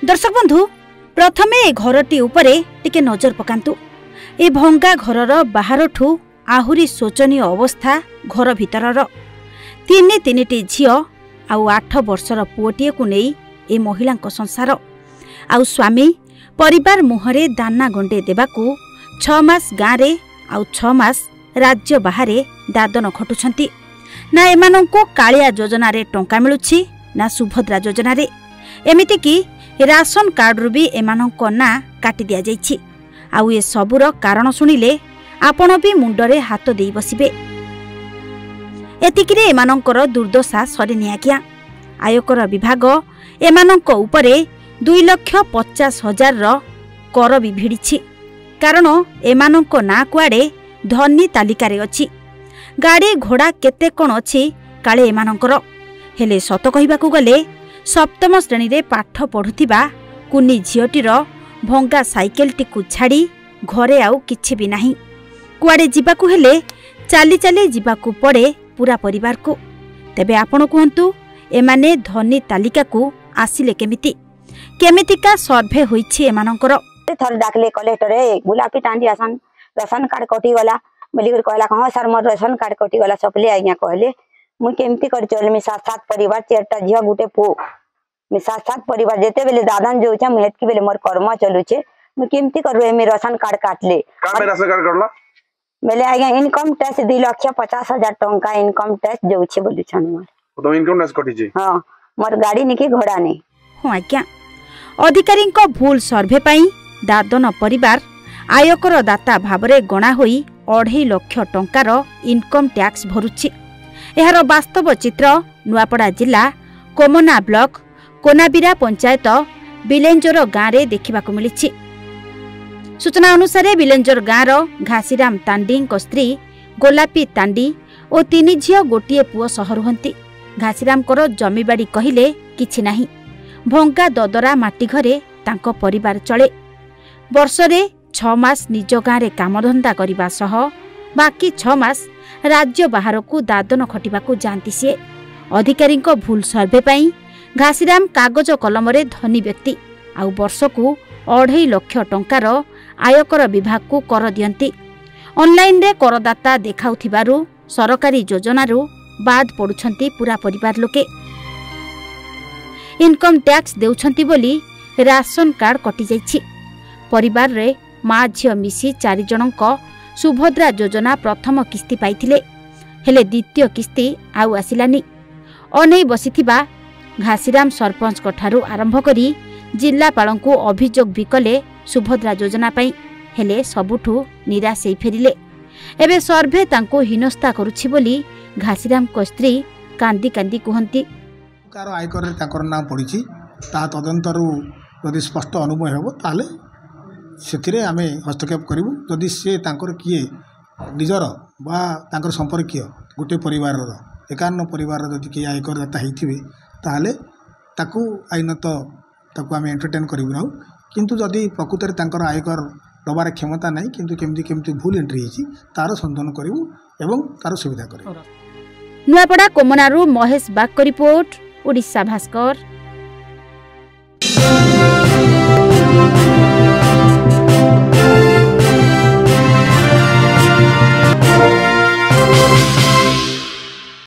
दर्शक बंधु प्रथमे ए घरटी उपरे टिके नजर पकांतु। ए भंगा घरर बाहरठू आहुरी शोचनीय अवस्था घर भितरर। तीनिटी झियो आउ 8 वर्षर पुओटीए को नहीं ए महिला संसार। आउ स्वामी परिवार मुहरे दाना गंडे देवाकू 6 मास गाँरे आउ 6 मास राज्य बाहरे दादन खटुछंती। ना एमानंको कालिया योजना रे टंका मिलुछि ना सुभद्रा योजना रे। एमिति कि राशन कार्ड रु भी एमानंको ना काटी दिया जाइछि। आउ ए सबुर कारण सुनिले आपण भी मुंडरे हाथ देई बसिबे। एतिकिरे एमानंकर दुर्दशा सरिनि आज्ञा। आयकर विभाग एमानंको उपरे 2,50,000 र कर भी भिड़िछि। कारण एमानंको ना कुआडे धनी तालिकारे अछि। गाड़ी घोड़ा केते कोन अछि काले एमानंकर। हेले सत कहिबाकू गले सप्तम श्रेणी रे पाठ पढुथिबा कुनी झियोटीर भंगा साइकेल टिकु छाड़ी घरे आउ किछि भी नाही। कुआडे जिबाकू हेले चाली चाली जिबाकू पड़े पूरा परिवार को। तेबे आपण कहंतु एमाने धनी तालिका को आसिले केमिति केमितिका सर्वे होईछि एमानंकर। थर डाकले कलेक्टर गुलापी टांडी आसन राशन कार्ड कटि गला बोली कहला हाँ सर मोर राशन कार्ड कटि गला सपले आज्ञा कहले मुई केमती कर चलमी 7 परिवार 4टा झियो गुटे पु मी 7 परिवार जेते बेले दादन जोचा मुई हेतकी बेले मोर कर्म चलुचे मुई केमती करू एमे राशन कार्ड काटले का राशन कार्ड करला बेले आज्ञा इनकम टैक्स 2,50,000 टंका इनकम टैक्स जोछि बोली छन मोर तो इनकम टैक्स कटि जे। हां मोर गाड़ी निकी घोड़ा नहीं। हां आज्ञा अधिकारी को भूल सर्वे पाई दादन परिवार आयकर दाता भावरे गणा होई 2.5 लाख टंकार इनकम टैक्स भरुछि। एहार वास्तव चित्र नुआपड़ा जिला कोमना ब्लॉक कोनाबिरा पंचायत बिलेंजर गाँव रे देखिबाकू मिलिछि। सूचना अनुसार बिलेंजर गाँवर घासीराम तांडी स्त्री गोलापी तांडी और 3 झियो गोटे पुओ सह रुहंती। घासीराम कर जमीबाड़ी कहिले किछि नाही। भंगा ददरा माटी घरे तांको परिवार चले। वर्षरे 6 मास निज गाँव रे कामधंदा करिबा सह बाकी 6 मास राज्य बाहर को दादन खटिबाकू जानती सी। अधिकारी भूल सर्वे पाई घासीराम कागज कलम रे धनी व्यक्ति आउ वर्ष को 2.5 लाख टंकार आयकर विभाग को कर दियंती। ऑनलाइन रे करदाता देखाउथिबारु सरकारी योजनारू बाद पड़ुछंती पूरा परिवार लोके। इनकम टैक्स देउछंती बोली राशन कार्ड कटि जाइछि। परिवार रे माँ झियो मिसी 4 जनक सुभद्रा योजना प्रथम किस्ती पाइथिले हेले द्वितीय किस्ती आउ आसिलानी। अनै बसिथिबा घासीराम सरपंच ठारू आरंभ करी जिल्लापालंकु अभियोग भी कले सुभद्रा योजना पाई हेले सबुठू निराश होई फेरिले। एबे सर्वे तांको हिनस्ता करुछि बोली घासीराम को स्त्री कांदी कांदी कहंती। कार आयकर रे ताकर नाम पड़िछि ता तदंतरु यदि स्पष्ट अनुभव हेबो ताले सेथिरे आमे हस्तक्षेप करिवु। यदि से तांकर किए निजर बा तांकर संपर्कीय गोटे परिवार 51 परिवार यदि किए आयकर दाता हेथिबे ताले ताकू आईनत ताकू आमे एंटरटेन करिवु ना। किंतु यदि प्रकृत तांकर आयकर दबार क्षमता नहीं किंतु केमती केमती भूल एंट्री हेछि तार संधान करिवु एवं तार सुविधा करिवु। नुआपड़ा कोमनारू महेश बाग रिपोर्ट ओडिशा भास्कर।